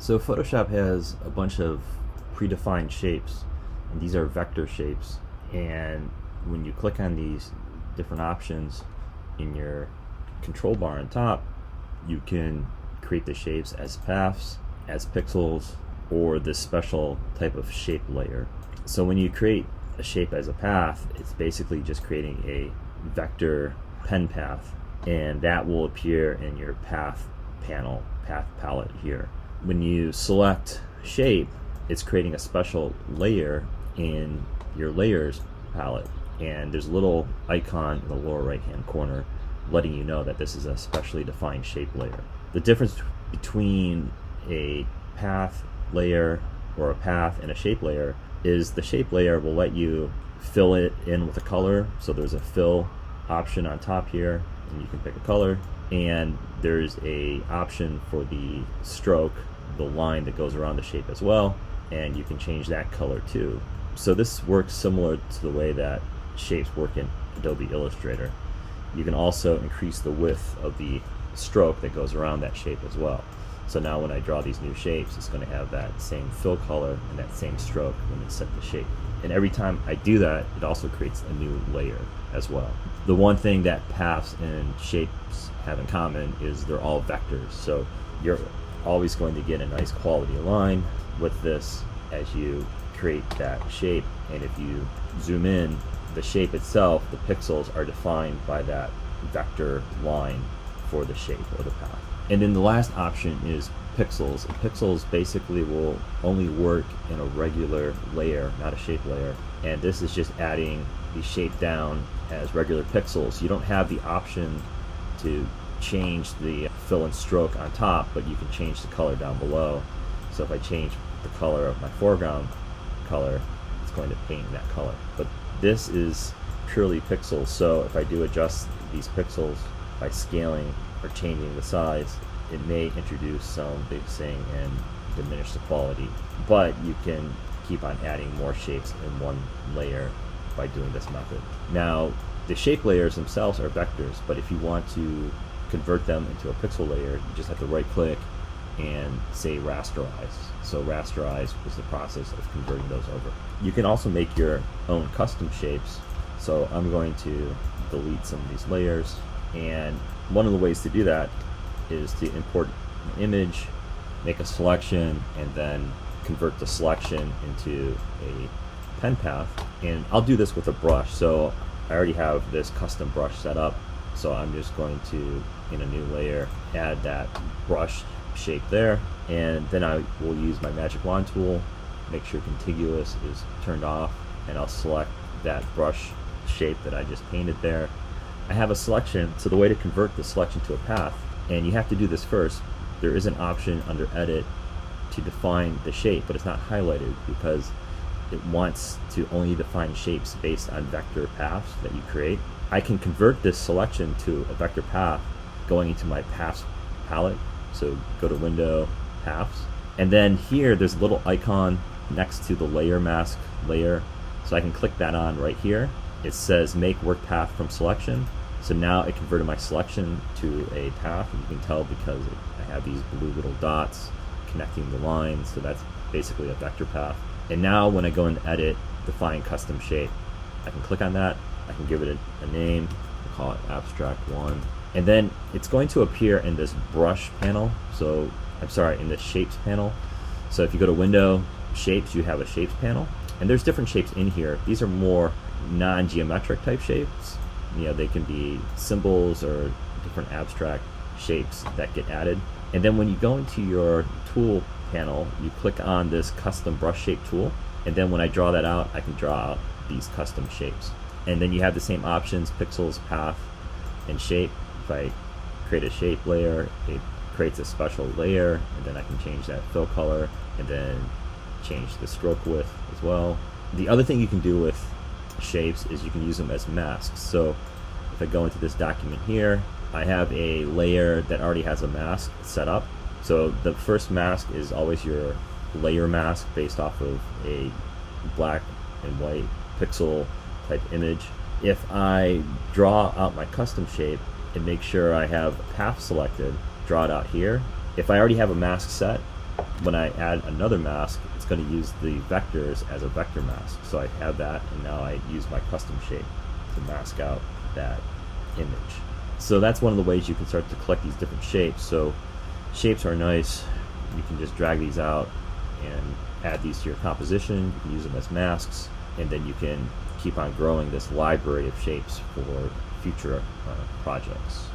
So Photoshop has a bunch of predefined shapes, and these are vector shapes. And when you click on these different options in your control bar on top, you can create the shapes as paths, as pixels, or this special type of shape layer. So when you create a shape as a path, it's basically just creating a vector pen path, and that will appear in your path panel, path palette here. When you select shape, it's creating a special layer in your layers palette, and there's a little icon in the lower right hand corner letting you know that this is a specially defined shape layer. The difference between a path layer or a path and a shape layer is the shape layer will let you fill it in with a color. So there's a fill option on top here, and you can pick a color, and there's a option for the stroke, the line that goes around the shape as well, and you can change that color too. So this works similar to the way that shapes work in Adobe Illustrator. You can also increase the width of the stroke that goes around that shape as well. So now when I draw these new shapes, it's going to have that same fill color and that same stroke when it's set the shape. And every time I do that, it also creates a new layer as well. The one thing that paths and shapes have in common is they're all vectors. So you're always going to get a nice quality line with this as you create that shape. And if you zoom in, the shape itself, the pixels are defined by that vector line for the shape or the path. And then the last option is pixels. Pixels basically will only work in a regular layer, not a shape layer. And this is just adding the shape down as regular pixels. You don't have the option to change the fill and stroke on top, but you can change the color down below. So if I change the color of my foreground color, it's going to paint that color. But this is purely pixels. So if I do adjust these pixels by scaling or changing the size, it may introduce some mixing and diminish the quality, but you can keep on adding more shapes in one layer by doing this method. Now, the shape layers themselves are vectors, but if you want to convert them into a pixel layer, you just have to right click and say rasterize. So rasterize was the process of converting those over. You can also make your own custom shapes. So I'm going to delete some of these layers, and one of the ways to do that is to import an image, make a selection, and then convert the selection into a pen path. And I'll do this with a brush. So I already have this custom brush set up, so I'm just going to, in a new layer, add that brush shape there, and then I will use my magic wand tool, make sure contiguous is turned off, and I'll select that brush shape that I just painted there. I have a selection, so the way to convert the selection to a path, and you have to do this first, there is an option under edit to define the shape, but it's not highlighted because it wants to only define shapes based on vector paths that you create. I can convert this selection to a vector path going into my paths palette. So go to Window, Paths, and then here there's a little icon next to the layer mask layer. So I can click that on right here. It says make work path from selection. So now it converted my selection to a path, and you can tell because I have these blue little dots connecting the lines, so that's basically a vector path. And now when I go into edit, define custom shape, I can click on that, I can give it a name, I'll call it abstract 1, and then it's going to appear in this brush panel, so I'm sorry, in the shapes panel. So if you go to Window, Shapes, you have a shapes panel, and there's different shapes in here. These are more non-geometric type shapes. You know, they can be symbols or different abstract shapes that get added. And then when you go into your tool panel, you click on this custom brush shape tool, and then when I draw that out, I can draw out these custom shapes. And then you have the same options, pixels, path, and shape. If I create a shape layer, it creates a special layer, and then I can change that fill color, and then change the stroke width as well. The other thing you can do with shapes is you can use them as masks. So if I go into this document here, I have a layer that already has a mask set up. So the first mask is always your layer mask based off of a black and white pixel type image. If I draw out my custom shape and make sure I have path selected, draw it out here. If I already have a mask set, when I add another mask, it's going to use the vectors as a vector mask. So I have that, and now I use my custom shape to mask out that image. So that's one of the ways you can start to collect these different shapes. So shapes are nice. You can just drag these out and add these to your composition. You can use them as masks, and then you can keep on growing this library of shapes for future projects.